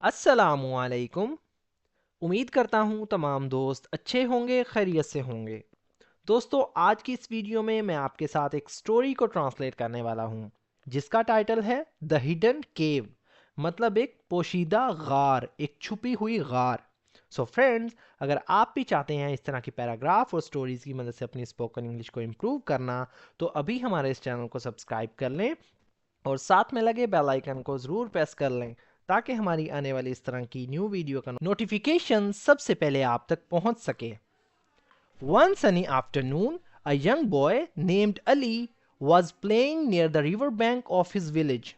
अस्सलामुअलैकुम। उम्मीद करता हूँ तमाम दोस्त अच्छे होंगे, खैरियत से होंगे। दोस्तों, आज की इस वीडियो में मैं आपके साथ एक स्टोरी को ट्रांसलेट करने वाला हूँ जिसका टाइटल है द हिडन केव, मतलब एक पोशीदा गार, एक छुपी हुई गार। सो फ्रेंड्स, अगर आप भी चाहते हैं इस तरह की पैराग्राफ और स्टोरीज की मदद से अपनी स्पोकन इंग्लिश को इम्प्रूव करना, तो अभी हमारे इस चैनल को सब्सक्राइब कर लें और साथ में लगे बेल आइकन को ज़रूर प्रेस कर लें ताकि हमारी आने वाली इस तरह की न्यू वीडियो का नोटिफिकेशन सबसे पहले आप तक पहुंच सके। One sunny afternoon, a young boy named Ali was playing near the river bank of his village.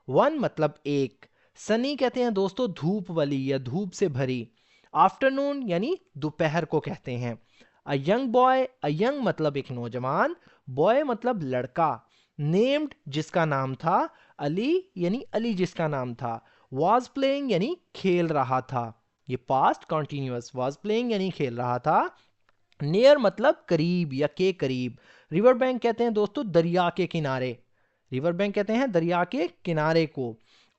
One मतलब एक, सनी कहते हैं दोस्तों धूप वाली या धूप से भरी, आफ्टरनून यानी दोपहर को कहते हैं। A young boy, a young मतलब एक नौजवान, बॉय मतलब लड़का, नेम्ड जिसका नाम था, अली यानी अली जिसका नाम था, वॉज प्लेइंग यानी खेल रहा था। ये पास्ट कॉन्टिन्यूअस, वॉज प्लेइंग यानी खेल रहा था। नियर मतलब करीब या के करीब। रिवर बैंक कहते हैं दोस्तों दरिया के किनारे, रिवर बैंक कहते हैं दरिया के किनारे को।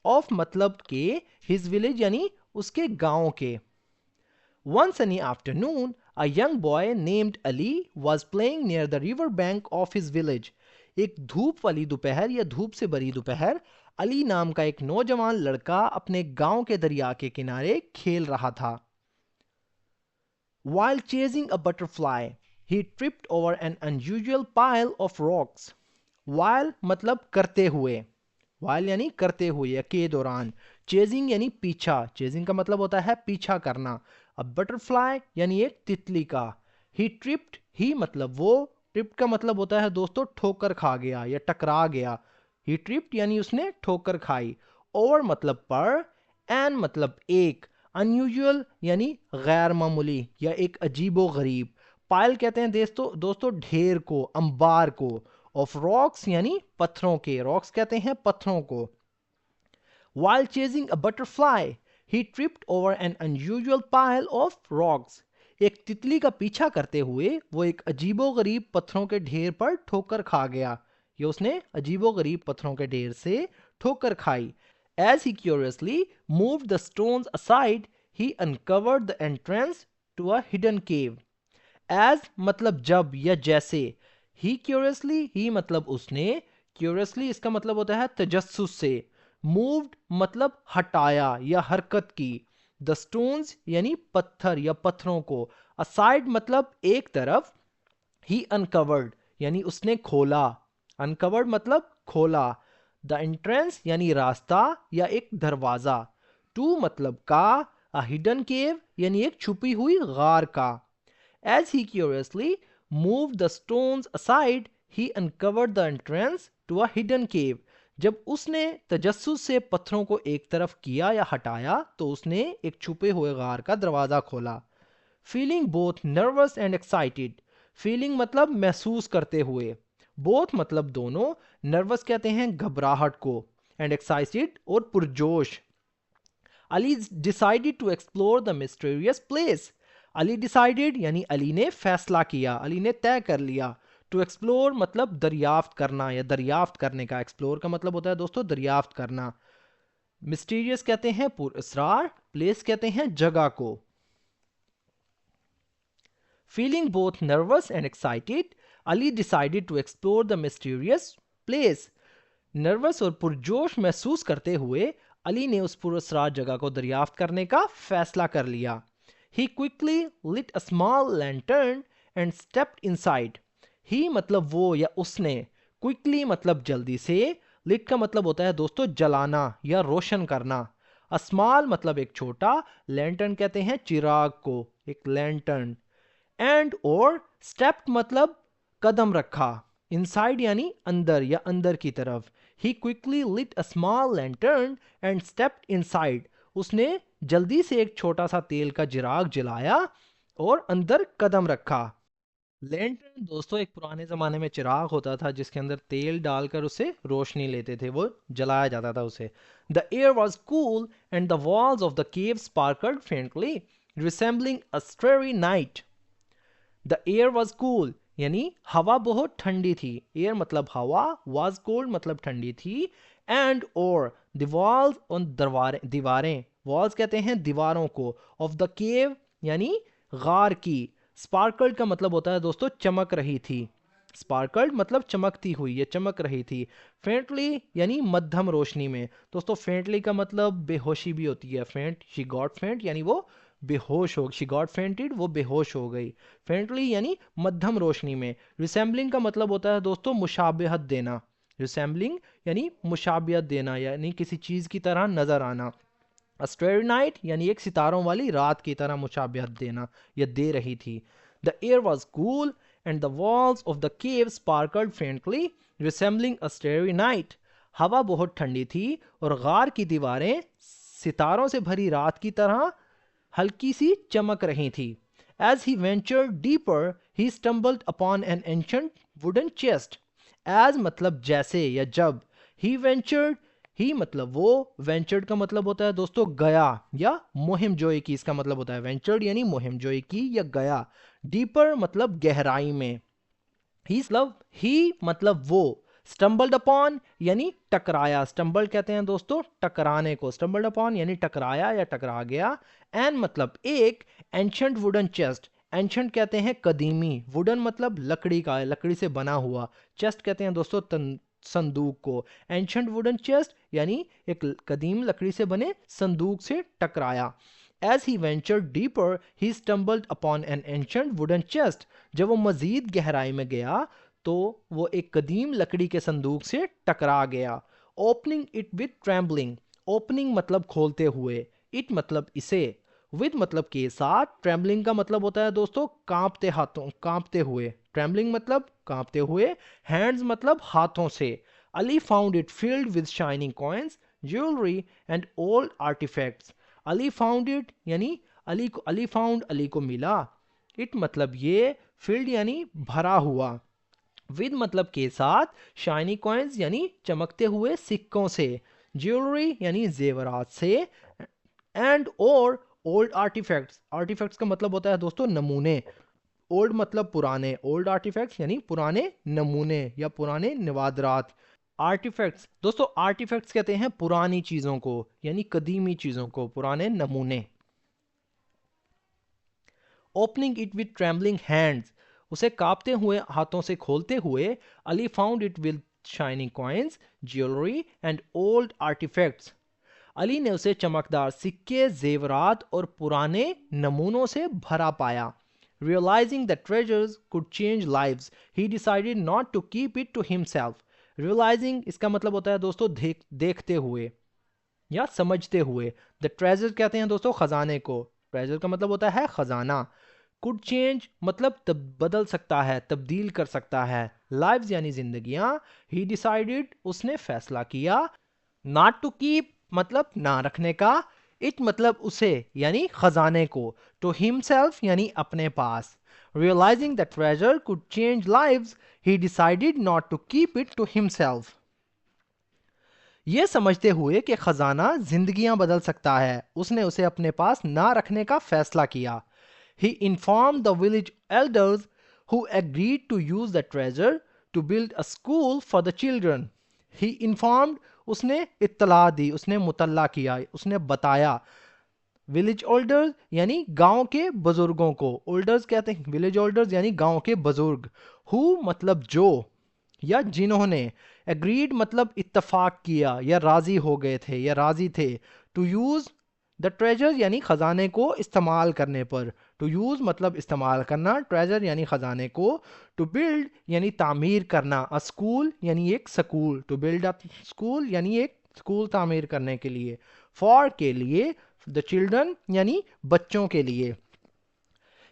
ऑफ मतलब के, हिज विलेज यानी उसके गांव के। One Sunny afternoon, a young boy named Ali was playing near the river bank of his village. एक धूप वाली दोपहर या धूप से भरी दोपहर, अली नाम का एक नौजवान लड़का अपने गांव के दरिया के किनारे खेल रहा था। While chasing a butterfly, he tripped over an unusual pile of rocks. While मतलब करते हुए, while यानी करते हुए या के दौरान, chasing यानी पीछा, chasing का मतलब होता है पीछा करना, a butterfly यानी एक तितली का। He tripped, he मतलब वो, tripped का मतलब होता है दोस्तों ठोकर खा गया या टकरा गया। He tripped यानी उसने ठोकर खाई। Over मतलब पर, and मतलब एक, अनयूजुअल यानी गैर मामूली या एक अजीबो गरीब। पायल कहते हैं दोस्तों ढेर को, अंबार को। ऑफ रॉक्स यानी पत्थरों के, रॉक्स कहते हैं पत्थरों को। While chasing a butterfly, he tripped over an unusual pile of rocks. एक तितली का पीछा करते हुए वो एक अजीबो गरीब पत्थरों के ढेर पर ठोकर खा गया, या उसने अजीबो गरीब पत्थरों के ढेर से ठोकर खाई। As he curiously moved the stones aside, he uncovered the entrance to a hidden cave. As मतलब जब या जैसे, he curiously, he मतलब उसने, curiously इसका मतलब होता है तजस्सुस से, moved मतलब हटाया या हरकत की, the stones यानी पत्थर या पत्थरों को, aside मतलब एक तरफ, he uncovered यानी उसने खोला, uncovered मतलब खोला, the entrance यानी रास्ता या एक दरवाजा, to मतलब का, a hidden cave यानी एक छुपी हुई गार का। As he curiously moved the stones aside, he uncovered the entrance to a hidden cave. जब उसने तजस्सुस से पत्थरों को एक तरफ किया या हटाया तो उसने एक छुपे हुए गार का दरवाजा खोला। Feeling both nervous and excited. Feeling मतलब महसूस करते हुए, both मतलब दोनों, nervous कहते हैं घबराहट को, and excited और पुरजोश। Ali decided to explore the mysterious place. Ali decided यानी अली ने फैसला किया, अली ने तय कर लिया। टू एक्सप्लोर मतलब दरियाफ्त करना या दरियाफ्त करने का, एक्सप्लोर का मतलब होता है दोस्तों दरियाफ्त करना। मिस्टीरियस कहते हैं पुरअसरार, प्लेस कहते हैं जगह को। Feeling both nervous and excited, Ali decided to explore the mysterious place. Nervous और पुरजोश महसूस करते हुए अली ने उस पुरअसरार जगह को दरियाफ्त करने का फैसला कर लिया। He quickly lit a small lantern and stepped inside. He मतलब वो या उसने, quickly मतलब जल्दी से, lit का मतलब होता है दोस्तों जलाना या रोशन करना। A small मतलब एक छोटा, lantern कहते हैं चिराग को, एक lantern। And और stepped मतलब कदम रखा, inside यानी अंदर या अंदर की तरफ। He quickly lit a small lantern and stepped inside. उसने जल्दी से एक छोटा सा तेल का चिराग जलाया और अंदर कदम रखा। लैंटर्न दोस्तों एक पुराने ज़माने में चिराग होता था जिसके अंदर तेल डालकर उसे रोशनी लेते थे, वो जलाया जाता था उसे। The air was cool and the walls of the cave sparkled faintly, resembling a starry night. The air was cool यानी हवा बहुत ठंडी थी, एयर मतलब हवा, वॉज कोल्ड मतलब ठंडी थी, एंड और द वॉल्स और दीवारें, वॉल्स कहते हैं दीवारों को, ऑफ द केव यानी गार की, स्पार्कल्ड का मतलब होता है दोस्तों चमक रही थी, स्पार्कल्ड मतलब चमकती हुई या चमक रही थी, फेंटली यानी मध्यम रोशनी में। दोस्तों फेंटली का मतलब बेहोशी भी होती है, फेंट, शी गॉट फेंट यानी वो बेहोश हो, शी गॉट फेंटेड वो बेहोश हो गई, फेंटली यानी मध्यम रोशनी में। रिसेंबलिंग का मतलब होता है दोस्तों मुशाबिहत देना, रिसेंबलिंग यानी मुशाबियत देना यानी किसी चीज़ की तरह नज़र आना। अ स्टारी नाइट यानी एक सितारों वाली रात की तरह मुशाबियत देना या दे रही थी। The air was cool and the walls of the cave sparkled faintly resembling a starry night. हवा बहुत ठंडी थी और गार की दीवारें सितारों से भरी रात की तरह हल्की सी चमक रही थी। As he ventured deeper, he stumbled upon an ancient wooden chest. As मतलब जैसे या जब, he ventured, ही मतलब वो, ventured का मतलब होता है दोस्तों गया या मुहिम जोई की, इसका मतलब होता है ventured यानी मुहिम जोई की या गया। deeper मतलब गहराई में, ही मतलब वो, स्टम्बल्ड अपॉन यानी टकराया, स्टम्बल कहते हैं दोस्तों टकराने को, स्टम्बल्ड अपॉन यानी टकराया या टकरा गया। एन मतलब एक, एंशंट वुडन चेस्ट, एंशंट कहते हैं कदीमी, वुडन मतलब लकड़ी का है, लकड़ी से बना हुआ, चेस्ट कहते हैं दोस्तों संदूक को। एंशंट वुडन चेस्ट यानी एक कदीम लकड़ी से बने संदूक से टकराया। As he ventured deeper, he stumbled upon an ancient wooden chest. जब वो मजीद गहराई में गया तो वो एक कदीम लकड़ी के संदूक से टकरा गया। Opening it with trembling. Opening मतलब खोलते हुए, it मतलब इसे, with मतलब के साथ, trembling का मतलब होता है दोस्तों कांपते हाथों, कांपते हुए, trembling मतलब कांपते हुए, hands मतलब हाथों से। Ali found it filled with shining coins, jewelry and old artifacts. Ali found it यानी अली को, अली फाउंड अली को मिला, इट मतलब ये, फील्ड यानी भरा हुआ, विद मतलब के साथ, शाइनी कॉइन्स यानी चमकते हुए सिक्कों से, ज्वेलरी यानी जेवरात से, एंड और ओल्ड आर्टिफैक्ट्स, आर्टिफैक्ट्स का मतलब होता है दोस्तों नमूने, ओल्ड मतलब पुराने, ओल्ड आर्टिफैक्ट्स यानी पुराने नमूने या पुराने नवादरात। आर्टिफैक्ट्स दोस्तों, आर्टिफैक्ट्स कहते हैं पुरानी चीजों को यानी कदीमी चीजों को, पुराने नमूने। Opening it with trembling hands, उसे कांपते हुए हाथों से खोलते हुए, Ali found it with shining coins, jewellery and old artifacts. Ali ने उसे चमकदार सिक्के, जेवरात और पुराने नमूनों से भरा पाया। Realizing that treasures could change lives, he decided not to keep it to himself. Realizing इसका मतलब होता है दोस्तों देखते हुए या समझते हुए। The treasure कहते हैं दोस्तों खजाने को, treasure का मतलब होता है खजाना। Could change मतलब बदल सकता है, तब्दील कर सकता है। Lives यानी जिंदगियां। He decided उसने फैसला किया। Not to keep मतलब ना रखने का, इट मतलब उसे यानी खजाने को, टू हिमसेल्फ यानी अपने पास। Realising that treasure could change lives, he decided not to keep it to himself. ये समझते हुए कि खजाना जिंदगियां बदल सकता है, उसने उसे अपने पास ना रखने का फैसला किया। He inform the village elders who agreed to use the treasure to build a school for the children. He informed उसने इत्तला दी, उसने मुतल्ला किया, उसने बताया। विलेज ओल्डर्स यानी गांव के बुजुर्गों को, ओल्डर्स कहते हैं विलेज ओल्डर्स यानी गांव के बुजुर्ग। हु मतलब जो या जिन्होंने, एग्रीड मतलब इत्तफाक किया या राजी हो गए थे या राजी थे। टू यूज द ट्रेजर यानी खजाने को इस्तेमाल करने पर, टू यूज मतलब इस्तेमाल करना, ट्रेजर यानी खजाने को। टू बिल्ड यानी तामीर करना, अ स्कूल यानी एक school, to build a school यानी एक स्कूल तामीर करने के लिए। फॉर के लिए, द चिल्ड्रन यानी बच्चों के लिए।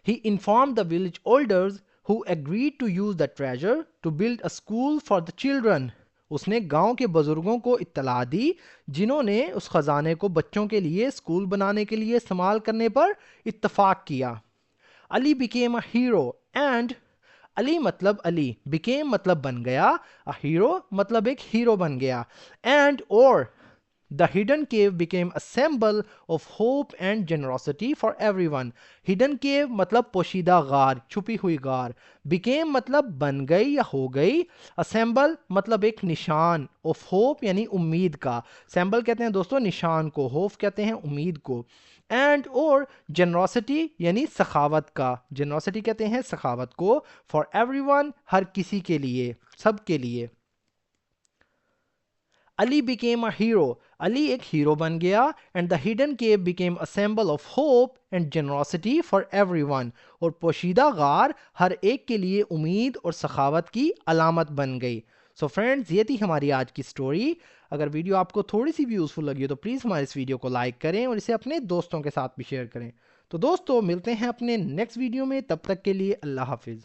He informed the village elders who agreed to use the treasure to build a school for the children. उसने गांव के बुजुर्गों को इत्तला दी जिन्होंने उस खजाने को बच्चों के लिए स्कूल बनाने के लिए इस्तेमाल करने पर इत्तफाक किया। Ali became a hero and Ali मतलब अली, became मतलब बन गया, a hero मतलब एक हीरो बन गया, and और the hidden cave became a symbol of hope and generosity for everyone. Hidden cave मतलब पोशीदा गार, छुपी हुई गार। बिकेम मतलब बन गई या हो गई। अ सिंबल मतलब एक निशान। ऑफ होप यानी उम्मीद का। सिंबल कहते हैं दोस्तों निशान को, होप कहते हैं उम्मीद को। एंड और जनरोसिटी यानी सखावत का, जनरोसिटी कहते हैं सखावत को। फॉर एवरीवन हर किसी के लिए, सब के लिए। Ali became a hero, Ali एक हीरो बन गया। And the hidden cave became a symbol of hope and generosity for everyone, और पोशीदा गार हर एक के लिए उम्मीद और सखावत की अलामत बन गई। सो फ्रेंड्स, ये थी हमारी आज की स्टोरी। अगर वीडियो आपको थोड़ी सी भी यूज़फुल लगी हो तो प्लीज़ हमारे इस वीडियो को लाइक करें और इसे अपने दोस्तों के साथ भी शेयर करें। तो दोस्तों मिलते हैं अपने नेक्स्ट वीडियो में, तब तक के लिए अल्लाह हाफिज़।